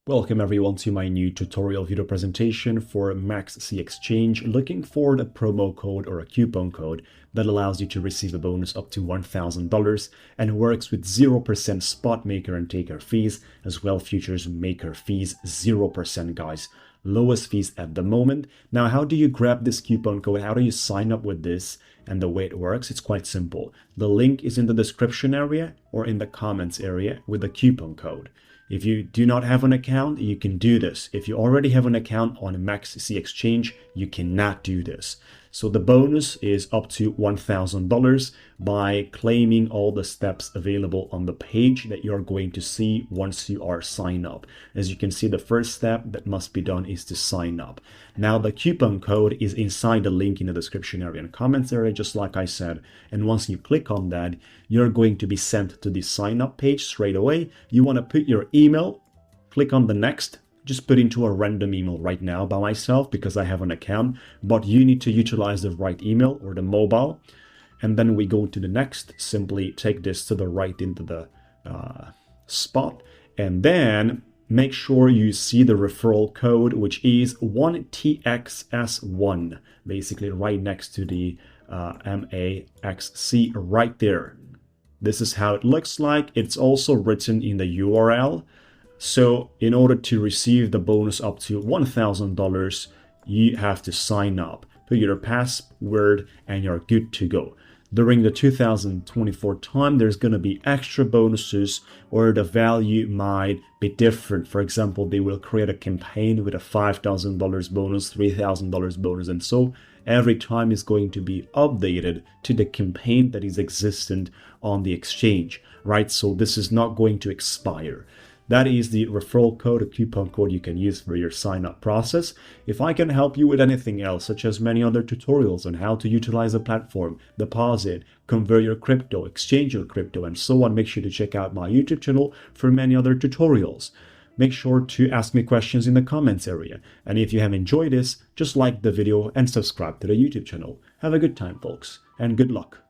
Welcome everyone to my new tutorial video presentation for MaxC Exchange, looking for a promo code or a coupon code that allows you to receive a bonus up to $1,000 and works with 0% spot maker and taker fees, as well futures maker fees, 0% guys. Lowest fees at the moment. Now, how do you grab this coupon code? How do you sign up with this? And the way it works, it's quite simple. The link is in the description area or in the comments area with the coupon code. If you do not have an account, you can do this. If you already have an account on MaxC Exchange, you cannot do this. So the bonus is up to $1,000 by claiming all the steps available on the page that you're going to see once you are signed up. As you can see, the first step that must be done is to sign up. Now the coupon code is inside the link in the description area and comments area, just like I said. And once you click on that, you're going to be sent to the sign up page straight away. You want to put your email, click on the next. Just put into a random email right now by myself because I have an account, but you need to utilize the right email or the mobile. And then we go to the next, simply take this to the right into the spot, and then make sure you see the referral code, which is 1TXS1, basically right next to the MAXC right there. This is how it looks like. It's also written in the URL. So in order to receive the bonus up to $1,000, you have to sign up, put your password, and you're good to go. During the 2024 time, there's going to be extra bonuses or the value might be different. For example, they will create a campaign with a $5,000 bonus, $3,000 bonus, and so every time is going to be updated to the campaign that is existent on the exchange, right? So this is not going to expire. That is the referral code, a coupon code you can use for your sign-up process. If I can help you with anything else, such as many other tutorials on how to utilize a platform, deposit, convert your crypto, exchange your crypto, and so on, make sure to check out my YouTube channel for many other tutorials. Make sure to ask me questions in the comments area. And if you have enjoyed this, just like the video and subscribe to the YouTube channel. Have a good time, folks, and good luck.